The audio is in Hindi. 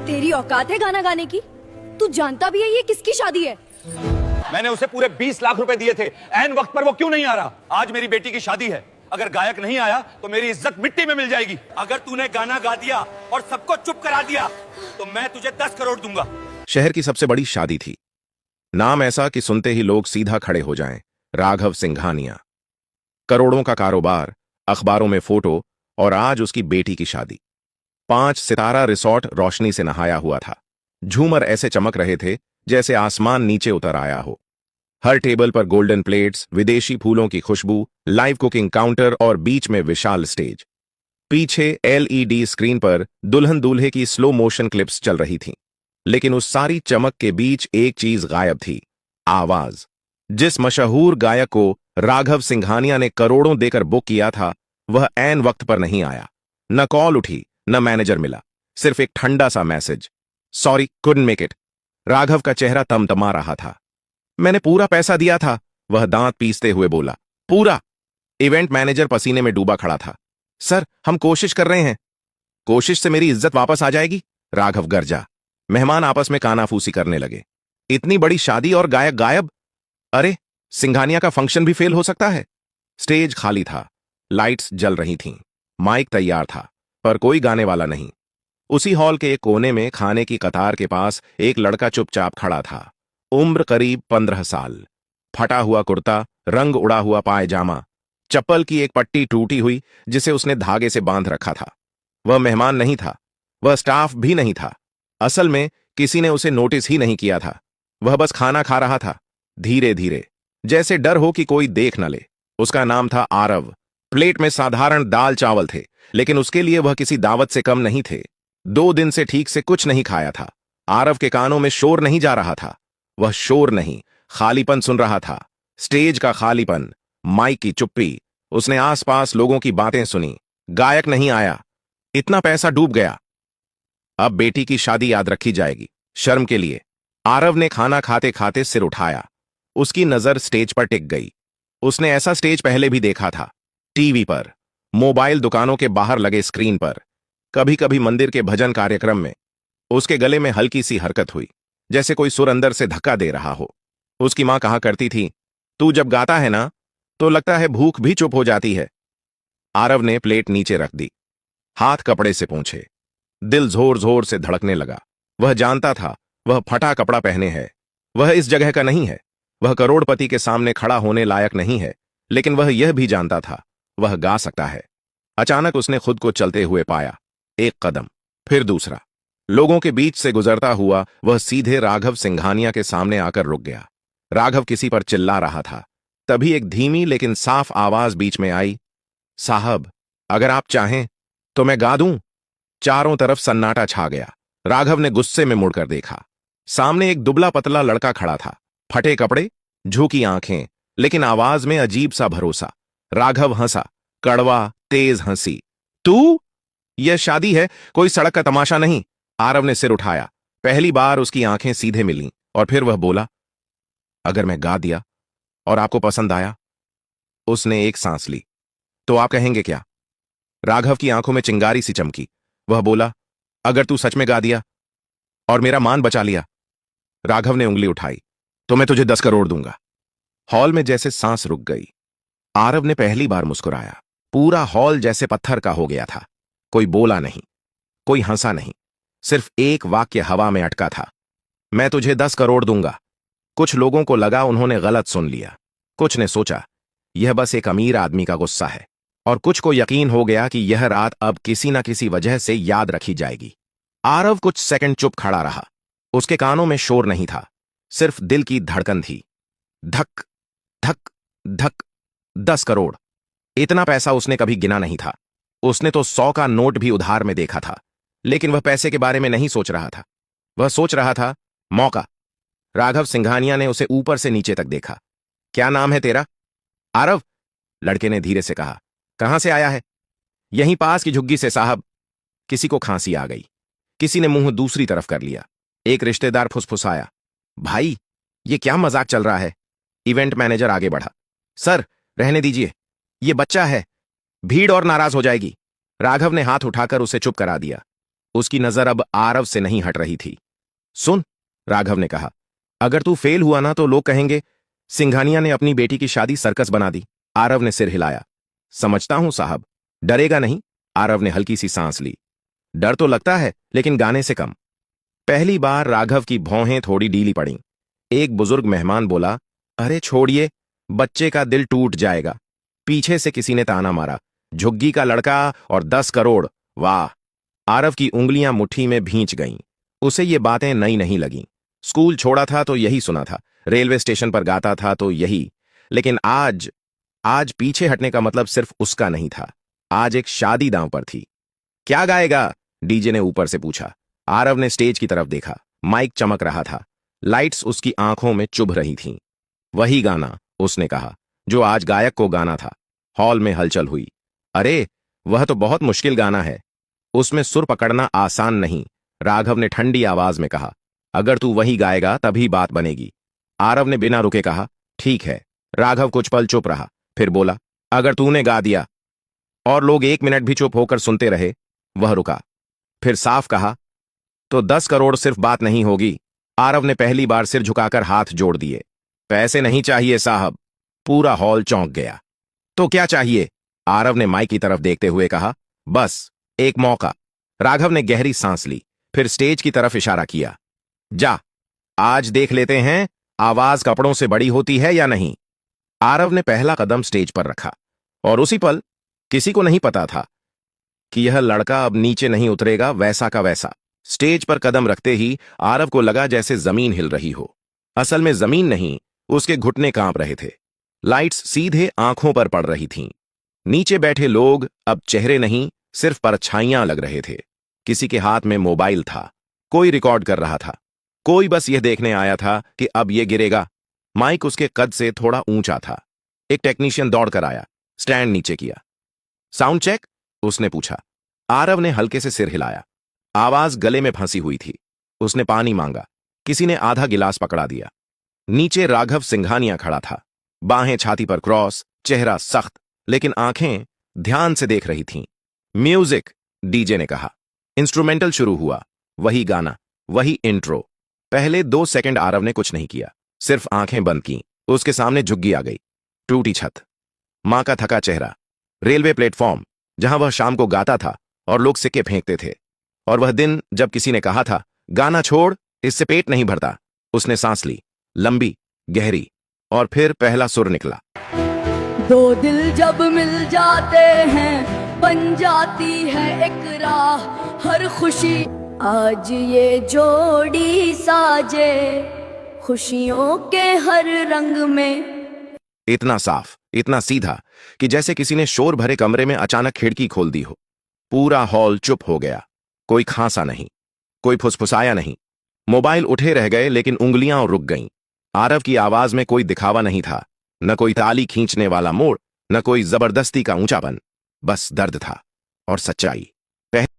तेरी औकात है गाना गाने की? तू जानता भी है ये किसकी शादी है? मैंने उसे पूरे 20 लाख रुपए दिए थे, ऐन वक्त पर वो क्यों नहीं आ रहा? आज मेरी बेटी की शादी है, अगर गायक नहीं आया तो मेरी इज्जत मिट्टी में मिल जाएगी। अगर तूने गाना गा दिया और सबको चुप करा दिया तो मैं तुझे 10 करोड़ दूंगा। शहर की सबसे बड़ी शादी थी। नाम ऐसा कि सुनते ही लोग सीधा खड़े हो जाएं, राघव सिंघानिया। करोड़ों का कारोबार, अखबारों में फोटो, और आज उसकी बेटी की शादी। 5 सितारा रिसॉर्ट रोशनी से नहाया हुआ था। झूमर ऐसे चमक रहे थे जैसे आसमान नीचे उतर आया हो। हर टेबल पर गोल्डन प्लेट्स, विदेशी फूलों की खुशबू, लाइव कुकिंग काउंटर और बीच में विशाल स्टेज। पीछे एलईडी स्क्रीन पर दुल्हन दूल्हे की स्लो मोशन क्लिप्स चल रही थीं। लेकिन उस सारी चमक के बीच एक चीज गायब थी, आवाज। जिस मशहूर गायक को राघव सिंघानिया ने करोड़ों देकर बुक किया था, वह ऐन वक्त पर नहीं आया। न कॉल उठी, न मैनेजर मिला, सिर्फ एक ठंडा सा message, sorry couldn't make it. Raghav का चेहरा तमतमा रहा था। मैंने पूरा पैसा दिया था, वह दांत पीसते हुए बोला। पूरा? इवेंट मैनेजर पसीने में डूबा खड़ा था। सर, हम कोशिश कर रहे हैं। कोशिश से मेरी इज्जत वापस आ जाएगी? राघव गरजा। मेहमान आपस में कानाफूसी करने लगे। इतनी बड़ी शादी और गायक गायब? अरे, सिंघानिया का फंक्शन भी फेल हो सकता है। स्टेज खाली था, लाइट्स जल रही थीं, माइक तैयार था, पर कोई गाने वाला नहीं। उसी हॉल के एक कोने में खाने की कतार के पास एक लड़का चुपचाप खड़ा था। उम्र करीब 15 साल। फटा हुआ कुर्ता, रंग उड़ा हुआ पायजामा, चप्पल की एक पट्टी टूटी हुई जिसे उसने धागे से बांध रखा था। वह मेहमान नहीं था, वह स्टाफ भी नहीं था। असल में किसी ने उसे नोटिस ही नहीं किया था। वह बस खाना खा रहा था, धीरे धीरे, जैसे डर हो कि कोई देख न ले। उसका नाम था आरव। प्लेट में साधारण दाल चावल थे, लेकिन उसके लिए वह किसी दावत से कम नहीं थे। 2 दिन से ठीक से कुछ नहीं खाया था। आरव के कानों में शोर नहीं जा रहा था। वह शोर नहीं, खालीपन सुन रहा था। स्टेज का खालीपन, माइक की चुप्पी। उसने आसपास लोगों की बातें सुनी। गायक नहीं आया, इतना पैसा डूब गया। अब बेटी की शादी याद रखी जाएगी, शर्म के लिए। आरव ने खाना खाते खाते सिर उठाया। उसकी नजर स्टेज पर टिक गई। उसने ऐसा स्टेज पहले भी देखा था, टीवी पर, मोबाइल दुकानों के बाहर लगे स्क्रीन पर, कभी कभी मंदिर के भजन कार्यक्रम में। उसके गले में हल्की सी हरकत हुई, जैसे कोई सुर अंदर से धक्का दे रहा हो। उसकी मां कहा करती थी, तू जब गाता है ना, तो लगता है भूख भी चुप हो जाती है। आरव ने प्लेट नीचे रख दी, हाथ कपड़े से पोंछे। दिल जोर जोर से धड़कने लगा। वह जानता था, वह फटा कपड़ा पहने है, वह इस जगह का नहीं है, वह करोड़पति के सामने खड़ा होने लायक नहीं है। लेकिन वह यह भी जानता था, वह गा सकता है। अचानक उसने खुद को चलते हुए पाया। एक कदम, फिर दूसरा। लोगों के बीच से गुजरता हुआ वह सीधे राघव सिंघानिया के सामने आकर रुक गया। राघव किसी पर चिल्ला रहा था। तभी एक धीमी लेकिन साफ आवाज बीच में आई, साहब, अगर आप चाहें तो मैं गा दूं। चारों तरफ सन्नाटा छा गया। राघव ने गुस्से में मुड़कर देखा। सामने एक दुबला पतला लड़का खड़ा था, फटे कपड़े, झुकी आंखें, लेकिन आवाज में अजीब सा भरोसा। राघव हंसा, कड़वा, तेज हंसी। तू? यह शादी है, कोई सड़क का तमाशा नहीं। आरव ने सिर उठाया। पहली बार उसकी आंखें सीधे मिलीं, और फिर वह बोला, अगर मैं गा दिया और आपको पसंद आया? उसने एक सांस ली। तो आप कहेंगे क्या? राघव की आंखों में चिंगारी सी चमकी। वह बोला, अगर तू सच में गा दिया और मेरा मान बचा लिया। राघव ने उंगली उठाई, तो मैं तुझे 10 करोड़ दूंगा। हॉल में जैसे सांस रुक गई। आरव ने पहली बार मुस्कुराया। पूरा हॉल जैसे पत्थर का हो गया था। कोई बोला नहीं, कोई हंसा नहीं, सिर्फ एक वाक्य हवा में अटका था, मैं तुझे 10 करोड़ दूंगा। कुछ लोगों को लगा उन्होंने गलत सुन लिया। कुछ ने सोचा, यह बस एक अमीर आदमी का गुस्सा है। और कुछ को यकीन हो गया कि यह रात अब किसी न किसी वजह से याद रखी जाएगी। आरव कुछ सेकंड चुप खड़ा रहा। उसके कानों में शोर नहीं था, सिर्फ दिल की धड़कन थी। धक धक धक। 10 करोड़, इतना पैसा उसने कभी गिना नहीं था। उसने तो 100 का नोट भी उधार में देखा था। लेकिन वह पैसे के बारे में नहीं सोच रहा था। वह सोच रहा था मौका। राघव सिंघानिया ने उसे ऊपर से नीचे तक देखा। क्या नाम है तेरा? आरव, लड़के ने धीरे से कहा। कहां से आया है? यहीं पास की झुग्गी से साहब। किसी को खांसी आ गई। किसी ने मुंह दूसरी तरफ कर लिया। एक रिश्तेदार फुसफुसाया, भाई, ये क्या मजाक चल रहा है? इवेंट मैनेजर आगे बढ़ा, सर, रहने दीजिए, ये बच्चा है, भीड़ और नाराज हो जाएगी। राघव ने हाथ उठाकर उसे चुप करा दिया। उसकी नजर अब आरव से नहीं हट रही थी। सुन, राघव ने कहा, अगर तू फेल हुआ ना तो लोग कहेंगे सिंघानिया ने अपनी बेटी की शादी सर्कस बना दी। आरव ने सिर हिलाया। समझता हूं साहब। डरेगा नहीं? आरव ने हल्की सी सांस ली। डर तो लगता है, लेकिन गाने से कम। पहली बार राघव की भौहें थोड़ी ढीली पड़ीं। एक बुजुर्ग मेहमान बोला, अरे छोड़िए, बच्चे का दिल टूट जाएगा। पीछे से किसी ने ताना मारा, झुग्गी का लड़का और 10 करोड़। वाह! आरव की उंगलियां मुट्ठी में भींच गईं। उसे ये बातें नई नहीं लगीं। स्कूल छोड़ा था तो यही सुना था, रेलवे स्टेशन पर गाता था तो यही। लेकिन आज पीछे हटने का मतलब सिर्फ उसका नहीं था। आज एक शादी दांव पर थी। क्या गाएगा? डीजे ने ऊपर से पूछा। आरव ने स्टेज की तरफ देखा। माइक चमक रहा था। लाइट्स उसकी आंखों में चुभ रही थीं। वही गाना, उसने कहा, जो आज गायक को गाना था। हॉल में हलचल हुई। अरे, वह तो बहुत मुश्किल गाना है। उसमें सुर पकड़ना आसान नहीं। राघव ने ठंडी आवाज में कहा, अगर तू वही गाएगा तभी बात बनेगी। आरव ने बिना रुके कहा, ठीक है। राघव कुछ पल चुप रहा, फिर बोला, अगर तूने गा दिया। और लोग 1 मिनट भी चुप होकर सुनते रहे। वह रुका, फिर साफ कहा, तो 10 करोड़ सिर्फ बात नहीं होगी। आरव ने पहली बार सिर झुकाकर हाथ जोड़ दिए। पैसे नहीं चाहिए साहब। पूरा हॉल चौंक गया। तो क्या चाहिए? आरव ने माइक की तरफ देखते हुए कहा, बस एक मौका। राघव ने गहरी सांस ली, फिर स्टेज की तरफ इशारा किया। जा, आज देख लेते हैं आवाज कपड़ों से बड़ी होती है या नहीं। आरव ने पहला कदम स्टेज पर रखा, और उसी पल किसी को नहीं पता था कि यह लड़का अब नीचे नहीं उतरेगा, वैसा का वैसा। स्टेज पर कदम रखते ही आरव को लगा जैसे जमीन हिल रही हो। असल में जमीन नहीं, उसके घुटने कांप रहे थे। लाइट्स सीधे आंखों पर पड़ रही थीं। नीचे बैठे लोग अब चेहरे नहीं, सिर्फ परछाइयां लग रहे थे। किसी के हाथ में मोबाइल था, कोई रिकॉर्ड कर रहा था, कोई बस यह देखने आया था कि अब यह गिरेगा। माइक उसके कद से थोड़ा ऊंचा था। एक टेक्नीशियन दौड़कर आया, स्टैंड नीचे किया। Sound check? उसने पूछा। आरव ने हल्के से सिर हिलाया। आवाज गले में फंसी हुई थी। उसने पानी मांगा। किसी ने आधा गिलास पकड़ा दिया। नीचे राघव सिंघानिया खड़ा था, बाहें छाती पर क्रॉस, चेहरा सख्त, लेकिन आंखें ध्यान से देख रही थीं। म्यूजिक, डीजे ने कहा। इंस्ट्रूमेंटल शुरू हुआ। वही गाना, वही इंट्रो। पहले 2 सेकंड आरव ने कुछ नहीं किया, सिर्फ आंखें बंद की। उसके सामने झुग्गी आ गई, टूटी छत, मां का थका चेहरा, रेलवे प्लेटफॉर्म जहां वह शाम को गाता था और लोग सिक्के फेंकते थे, और वह दिन जब किसी ने कहा था, गाना छोड़, इससे पेट नहीं भरता। उसने सांस ली, लंबी, गहरी, और फिर पहला सुर निकला। दो दिल जब मिल जाते हैं बन जाती है एक राह, हर खुशी आज ये जोड़ी साजे, खुशियों के हर रंग में। इतना साफ, इतना सीधा कि जैसे किसी ने शोर भरे कमरे में अचानक खिड़की खोल दी हो। पूरा हॉल चुप हो गया। कोई खांसा नहीं, कोई फुसफुसाया नहीं। मोबाइल उठे रह गए, लेकिन उंगलियां रुक गईं। आरव की आवाज में कोई दिखावा नहीं था, न कोई ताली खींचने वाला मोड़, न कोई जबरदस्ती का ऊंचापन। बस दर्द था और सच्चाई।